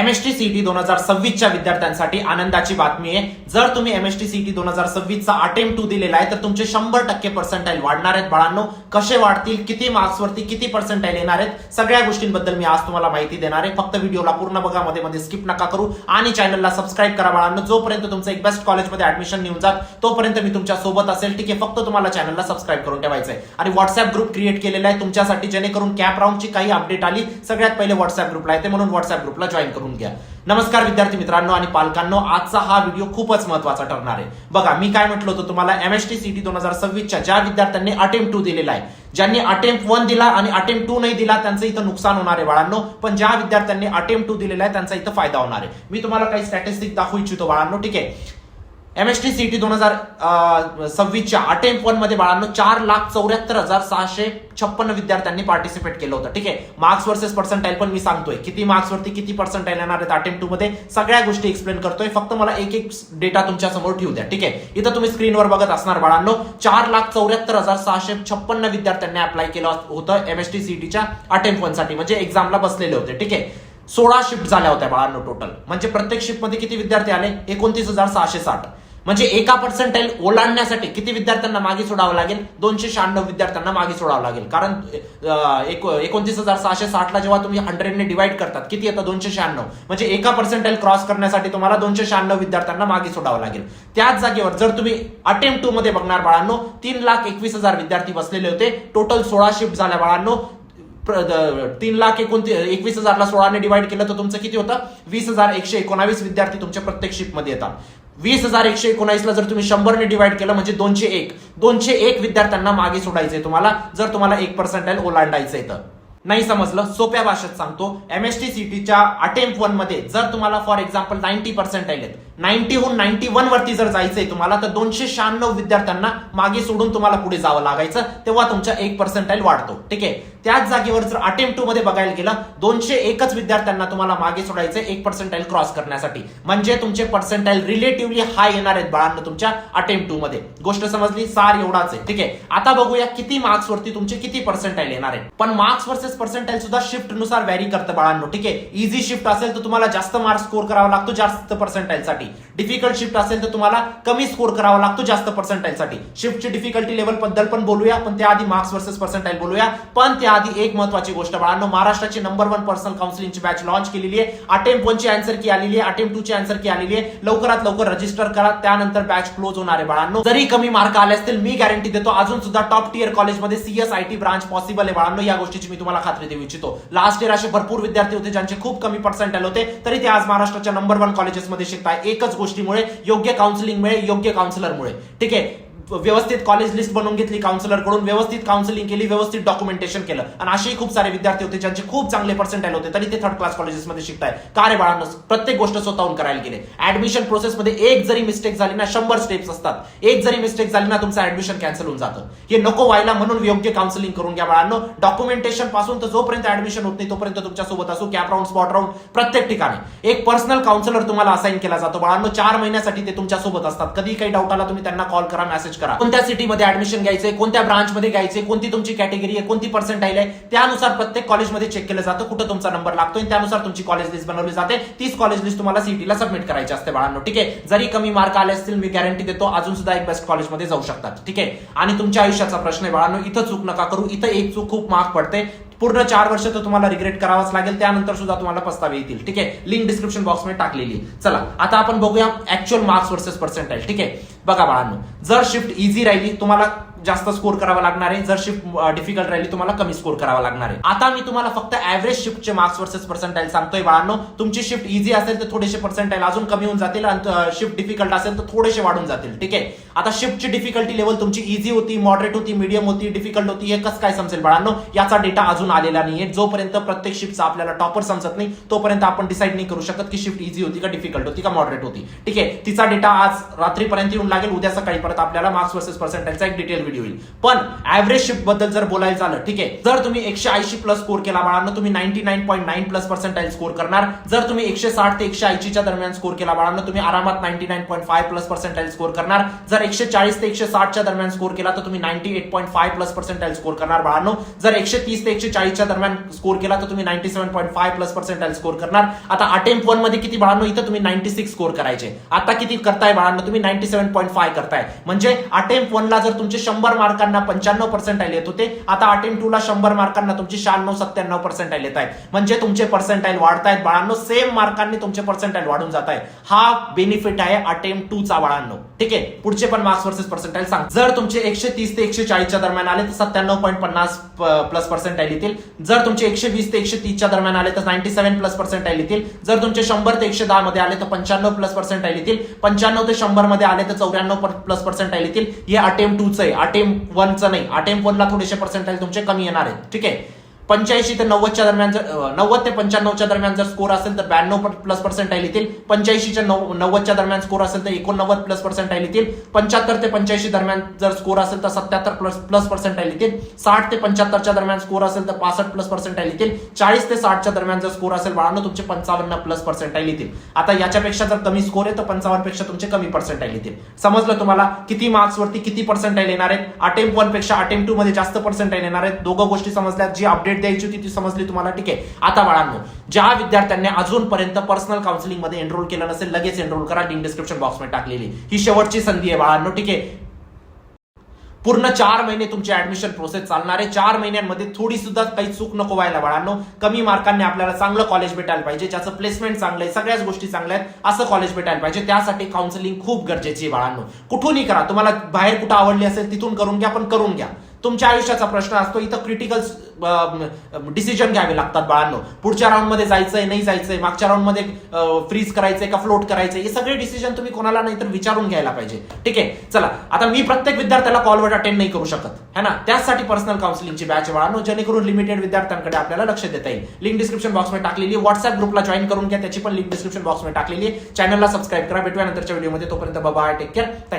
MST CET 2026च्या विद्यार्थ्यांसाठी आनंदाची बातमी आहे। जर तुम्ही एमएसटी सीईटी 2026चा अटेम्प्ट 2 दिलेला आहे तर तुमचे 100% पर्सेंटाईल वाढणार आहेत बाळांनो। कसे वाढतील, किती मार्क्स वरती किती पर्सेंटाईल येणार आहेत, सगळ्या गोष्टींबद्दल मी आज तुम्हाला माहिती देणार आहे। फक्त व्हिडिओला पूर्ण बघा, मध्ये स्किप नका करू आणि चॅनलला सबस्क्राइब करा बाळांनो। जोपर्यंत तुमचं एक बेस्ट कॉलेजमध्ये ऍडमिशन निघून जात तोपर्यंत मी तुमच्या सोबत असेल, ठीक आहे। फक्त तुम्हाला चॅनलला सबस्क्राइब करून ठेवायचं आहे आणि व्हॉट्सअप ग्रुप क्रिएट केलेला आहे तुमच्यासाठी, जेणेकरून कॅप राऊंडची काही अपडेट आली सगळ्यात पहिले व्हॉट्सअप ग्रुपला येते, म्हणून व्हॉट्सअप ग्रुपला जॉईन करून घ्या। नमस्कार विद्यार्थी मित्रांनो आणि पालकांनो, आजचा हा व्हिडिओ खूपच महत्त्वाचा ठरणार आहे। बघा, मी काय म्हटलं होतं तुम्हाला, एमएसटी सीईटी 2026च्या ज्या विद्यार्थ्यांनी अटेम्प्ट 2 दिलेला आहे, ज्यांनी अटेम्प्ट 1 दिला आणि अटेम्प्ट 2 नाही दिला त्यांचं इथं नुकसान होणार आहे बाळांनो, पण ज्या विद्यार्थ्यांनी अटेम्प्ट 2 दिलेला आहे त्यांचा इथं फायदा होणार आहे। मी तुम्हाला काही स्टॅटिस्टिक दाखवू इच्छितो बाळांनो, ठीक आहे। एमएसटी सीईटी 2026च्या अटेम्प्ट 1 मध्ये बाळांनो 4,74,656 विद्यार्थ्यांनी पार्टिसिपेट केलं होतं, ठीक आहे। मार्क्स वर्सेस पर्सेंटाईल पण मी सांगतोय, किती मार्क्स वरती किती पर्सेंटाईल येणार आहेत अटेम्प्ट 2 मध्ये, सगळ्या गोष्टी एक्सप्लेन करतोय। फक्त मला एक एक डेटा तुमच्या समोर ठेवू द्या, ठीक आहे। इथं तुम्ही स्क्रीनवर बघत असणार बाळांनो, 4,74,656 विद्यार्थ्यांनी अप्लाय केलं होतं एमएसटी सीईटीच्या अटेम्प्ट 1 साठी, म्हणजे एक्झामला बसलेले होते, ठीक आहे। 16 शिफ्ट झाल्या होत्या बाळांनो टोटल, म्हणजे प्रत्येक शिफ्ट मध्ये किती विद्यार्थी आले, 29,660। म्हणजे एका पर्सेंटाईल ओलांडण्यासाठी किती विद्यार्थ्यांना मागे सोडावं लागेल, 296 विद्यार्थ्यांना मागे सोडावं लागेल। कारण 29,660 ला जेव्हा तुम्ही 100 ने डिवाइड करतात किती येतं, 296, म्हणजे एका पर्सेंटाईल क्रॉस करण्यासाठी तुम्हाला 296 विद्यार्थ्यांना मागे सोडावं लागेल। त्याच जागेवर जर तुम्ही अटेम्प्ट 2 मध्ये बघणार बाळांनो, 3,21,000 विद्यार्थी बसलेले होते, टोटल 16 शिफ्ट झाल्या बाळांनो। 3,21,000 ला 16 ने डिवाइड केलं तर तुमचं किती होतं, 20,119 विद्यार्थी तुमच्या प्रत्येक शिफ्ट मध्ये येतात। 20,119 ला जर तुम्ही 100 ने डिवाइड केलं म्हणजे 201 विद्यार्थ्यांना मागे सोडायचंय तुम्हाला, जर तुम्हाला 1 पर्सेंटाईल ओलांडायचंय तर। नाही समजलं, सोप्या भाषेत सांगतो, एमएसटी सीईटीच्या अटेम्प्ट 1 मध्ये जर तुम्हाला फॉर एक्झाम्पल 90 पर्सेंटाईल आहेत, 90 हून 91 वरती जर जायचंय तुम्हाला तर 296 विद्यार्थ्यांना मागे सोडून तुम्हाला पुढे जावं लागायचं, तेव्हा तुमचा 1 पर्सेंटाईल वाढतो, ठीक आहे। त्याच जागेवर जर अटेम्प्ट 2 मध्ये बघायला गेलं, 201 विद्यार्थ्यांना तुम्हाला मागे सोडायचंय 1 पर्सेंटाईल क्रॉस करण्यासाठी, म्हणजे तुमचे पर्सेंटाईल रिलेटिव्हली हाय येणार आहेत बाळांनो तुमच्या अटेम्प्ट 2 मध्ये। गोष्ट समजली, सार एवढाच आहे, ठीक आहे। आता बघूया किती मार्क्स वरती तुमचे किती पर्सेंटाईल येणार आहे। पण मार्क्स वर्सेस पर्सेंटाईल सुद्धा शिफ्ट नुसार व्हॅरी करतं बाळांनो, ठीक आहे। इझी शिफ्ट असेल तर तुम्हाला जास्त मार्क्स स्कोर करावा लागतो जास्त पर्सेंटाईल साठी, डिफिकल्ट शिफ्ट असेल तर तुम्हाला कमी स्कोर करावा लागतो जास्त पर्सेंटाईल साठी। शिफ्टची डिफिकल्टी लेवल बद्दल पण बोलूया, पण त्याआधी मार्क्स वर्सेस पर्सेंटाईल बोलूया। पण त्याआधी एक महत्त्वाची गोष्ट बाळांनो, महाराष्ट्राची नंबर 1 पर्सनल काउन्सिलिंगची बॅच लॉन्च केलेली आहे। अटेम्प्ट 1 ची आन्सर की आलेली आहे, अटेम्प्ट 2 ची आन्सर की आलेली आहे। लवकरात लवकर रजिस्टर करा, त्यानंतर बॅच क्लोज होणार आहे बाळांनो। जरी कमी मार्क आले असतील, मी गॅरंटी देतो अजून सुद्धा टॉप टियर कॉलेजमध्ये सीएसआयटी ब्रांच पॉसिबल आहे बाळांनो, या गोष्टीची मी तुम्हाला खात्री देऊ इच्छितो। लास्ट इयर असे भरपूर विद्यार्थी होते ज्यांचे खूप कमी पर्सेंटाईल होते, तरी ते आज महाराष्ट्राच्या नंबर 1 कॉलेजेसमध्ये शिकताय, एकच गोष्टीमुळे, योग्य काउन्सिलिंगमुळे, योग्य काउन्सिलरमुळे, ठीक आहे। व्यवस्थित कॉलेज लिस्ट बनवून घेतली काउन्सिलर कडून, व्यवस्थित काउन्सिलिंग केली, व्यवस्थित डॉक्युमेंटेशन केलं, आणि असेही खूप सारे विद्यार्थी होते ज्यांचे खूप चांगले पर्सेंटाईल होते तरी ते थर्ड क्लास कॉलेजेसमध्ये शिकताय। का रे बाळांनो, प्रत्येक गोष्ट स्वतःहून करायला गेले। ऍडमिशन प्रोसेसमध्ये एक जरी मिस्टेक झाली ना, 100 स्टेप्स असतात, एक जरी मिस्टेक झाली ना तुमचं ऍडमिशन कॅन्सल होऊन जातं। हे नको व्हायला म्हणून योग्य काउन्सिलिंग करून घ्या बाळांनो। डॉक्युमेंटेशन पासून तर जोपर्यंत ऍडमिशन होत नाही तोपर्यंत तुमच्या सोबत असू, कॅप राऊंड, स्पॉट राऊंड, प्रत्येक ठिकाणी एक पर्सनल काउन्सिलर तुम्हाला असाइन केला जातो बाळांनो। 4 महिन्यासाठी ते तुमच्या सोबत असतात, कधी काही डाऊट आला तुम्ही त्यांना कॉल करा, मेसेज करा। कोणत्या सिटीमध्ये ऍडमिशन घ्यायचंय, कोणत्या ब्रांच मध्ये घ्यायचंय, कोणती तुमची कॅटेगरी आहे, कोणती पर्सेंटाईल आहे, त्यानुसार प्रत्येक कॉलेजमध्ये चेक केलं जातं कुठं तुमचा नंबर लागतोय, त्यानुसार तुमची कॉलेज लिस्ट बनवली जाते। तीच कॉलेज लिस्ट तुम्हाला सीईटीला सबमिट करायची असते बाळांनो, ठीक आहे। जरी कमी मार्क आले असतील, मी गॅरंटी देतो अजून सुद्धा एक बेस्ट कॉलेजमध्ये जाऊ शकतात, ठीक आहे। आणि तुमच्या आयुष्याचा प्रश्न आहे बाळांनो, इथं चूक नका करू, इथं एक चूक खूप मार्क पडते, पूर्ण 4 वर्ष तर तुम्हाला रिग्रेट करावाच लागेल, त्यानंतर सुद्धा तुम्हाला पस्तावे येतील, ठीक आहे। लिंक डिस्क्रिप्शन बॉक्स मध्ये टाकलेली। चला आता आपण बघूया ऍक्च्युअल मार्क्स वर्सेस पर्सेंटाईल, ठीक आहे। बघा बाळांनो, जर शिफ्ट इझी राहिली तुम्हाला जास्त स्कोर करावा लागणार आहे, जर शिफ्ट डिफिकल्ट राहिली तुम्हाला कमी स्कोर करावा लागणार आहे। आता मी तुम्हाला फक्त ऍव्हरेज शिफ्टचे मार्क्स वर्सेस पर्सेंटाईल सांगतोय बाळांनो। तुमची शिफ्ट इझी असेल तर थोडेसे पर्सेंटाईल अजून कमी होऊन जातील, आणि शिफ्ट डिफिकल्ट असेल तर थोडेसे वाढून जातील, ठीक आहे। आता शिफ्टची डिफिकल्टी लेवल तुमची इझी होती, मॉडरेट होती, मीडियम होती, डिफिकल्ट होती, हे कसं काय समजेल बाळांनो, याचा डेटा अजून आलेला नाहीये। जोपर्यंत प्रत्येक शिफ्टचा आपल्याला टॉपर समजत नाही तोपर्यंत आपण डिसाईड नाही करू शकत की शिफ्ट इझी होती का डिफिकल्ट होती का मॉडरेट होती, ठीक आहे। तिचा डेटा आज रात्रीपर्यंत येऊन लागेल, उद्या सकाळी परत आपल्याला मार्क्स वर्सेस पर्सेंटाईलचा एक डिटेल व्हिडिओ येईल. पण ऍव्हरेज शिफ्ट बद्दल जर बोलायला झालं, ठीक आहे, जर तुम्ही 180 प्लस स्कोर केला बाळांनो, तुम्ही 99.9 प्लस पर्सेंटाईल स्कोर करणार. जर तुम्ही 160 ते 180 च्या दरम्यान स्कोर केला बाळांनो, तुम्ही आरामात 99.5 प्लस पर्सेंटाईल स्कोर करणार. जर 140 ते 160 च्या दरम्यान स्कोर केला तर तुम्ही 98.5 प्लस पर्सेंटाईल स्कोर करणार बाळांनो. जर 130 ते 140 च्या दरम्यान स्कोर केला तर तुम्ही 97.5 प्लस पर्सेंटाईल स्कोर करणार. आता अटेम्प्ट 1 मध्ये किती बाळांनो, इथं तुम्ही 96 स्कोर करायचे. आता किती करताय बाळांनो, तुम्ही 97.5 करताय. म्हणजे अटेम्प्ट 1 ला जर तुमचे 100 मार्कांना 95 पर्सेंटाईल येत होते, आता अटेम्प्ट 2 ला 100 मार्कांना तुमचे 96-97 पर्सेंटाईल येत आहेत. म्हणजे तुमचे पर्सेंटाईल वाढतायत बाळांनो, सेम मार्कांनी तुमचे पर्सेंटाईल वाढून जात आहे. हा बेनिफिट आहे अटेम्प्ट 2 चा बाळांनो. ठीक आहे, पुढचे पण मार्क्स वर्सेस पर्सेंटाईल सांग. जर तुमचे 130 ते 140 च्या दरम्यान आले तर 97.50 प्लस पर्सेंटाईल येतील. जर तुमचे 120 ते 130 च्या दरम्यान आले तर 97 प्लस पर्सेंटाईल येतील. जर तुमचे 100 ते 110 मध्ये आले तर 95 प्लस पर्सेंटाईल येतील. 95 ते 100 मध्ये आले तर 94 प्लस पर्सेंटाईल येतील. हे अटेम्प्ट 2 चं आहे, अटेम्प्ट 1 चं नाही. अटेम्प्ट 1 ला थोडेसे पर्सेंटाईल तुमचे कमी येणार आहेत. ठीक आहे, 85 ते 90 च्या दरम्यान जर 90 ते 95 च्या दरम्यान जर स्कोर असेल तर 92 प्लस पर्सेंटाईल येतील. 85 च्या 90 च्या दरम्यान स्कोर असेल तर 89 प्लस पर्सेंटाईल येतील. 75 ते 85 दरम्यान जर स्कोर असेल तर 77 प्लस पर्सेंटाईल येतील. 60 ते 75 च्या दरम्यान स्कोर असेल तर 65 प्लस पर्सेंटाईल येतील. 40 ते 60 च्या दरम्यान जर स्कोर असेल बाळांनो तुमचे 55 प्लस पर्सेंटाईल येतील. आता याच्यापेक्षा जर कमी स्कोर आहे तर 55 पेक्षा तुमचे कमी पर्सेंटाईल येतील. समजलं तुम्हाला किती मार्क्स वरती किती पर्सेंटाईल येणार आहेत? अटेम्प्ट 1 पेक्षा अटेम्प्ट 2 मध्ये जास्त पर्सेंटाईल येणार आहेत. दोघं गोष्टी समजल्या. जी अपडेट द्यायची होती ती समजली तुम्हाला. ठीक आहे, आता बाळांनो, ज्या विद्यार्थ्यांनी अजूनपर्यंत पर्सनल काउन्सिलिंग मध्ये एनरोल केलं नसेल लगेच एनरोल करा. लिंक डिस्क्रिप्शन बॉक्स मध्ये टाकलेली. ही शेवटची संधी आहे बाळांनो. ठीक आहे, पूर्ण 4 महिने तुमची ऍडमिशन प्रोसेस चालणार आहे. 4 महिन्यांमध्ये थोडी सुद्धा काही चूक नको व्हायला बाळांनो. कमी मार्कांनी आपल्याला चांगलं कॉलेज भेटायला पाहिजे, ज्याचं प्लेसमेंट चांगलं आहे, सगळ्याच गोष्टी चांगल्या आहेत, असं कॉलेज भेटायला पाहिजे. त्यासाठी काउन्सिलिंग खूप गरजेची आहे बाळांनो. कुठूनही करा, तुम्हाला बाहेर कुठं आवडली असेल तिथून करून घ्या, पण करून घ्या. तुमच्या आयुष्याचा प्रश्न असतो, इथं क्रिटिकल डिसिजन घ्यावे लागतात बाळांनो. पुढच्या राऊंड मध्ये जायचंय नाही जायचंय, मागच्या राऊंड मध्ये फ्रीज करायचंय का फ्लोट करायचंय, हे सगळे डिसिजन तुम्ही कोणाला नाही तर विचारून घ्यायला पाहिजे. ठीक आहे, चला, आता मी प्रत्येक विद्यार्थ्याला कॉलवर अटेंड नाही करू शकत है ना, त्यासाठी पर्सनल काउन्सिलिंगची बॅच बाळांनो, जेणेकरून लिमिटेड विद्यार्थ्यांकडे आपल्याला लक्ष देता येईल. लिंक डिस्क्रिप्शन बॉक्स मध्ये टाकलेली आहे. व्हॉट्सअप ग्रुपला जॉईन करून घ्या, त्याची पण लिंक डिस्क्रिप्शन बॉक्स मध्ये टाकलेली आहे. चॅनलला सबस्क्राईब करा. भेटूया नंतरच्या व्हिडिओमध्ये. तोपर्यंत बाय, टेक केअर.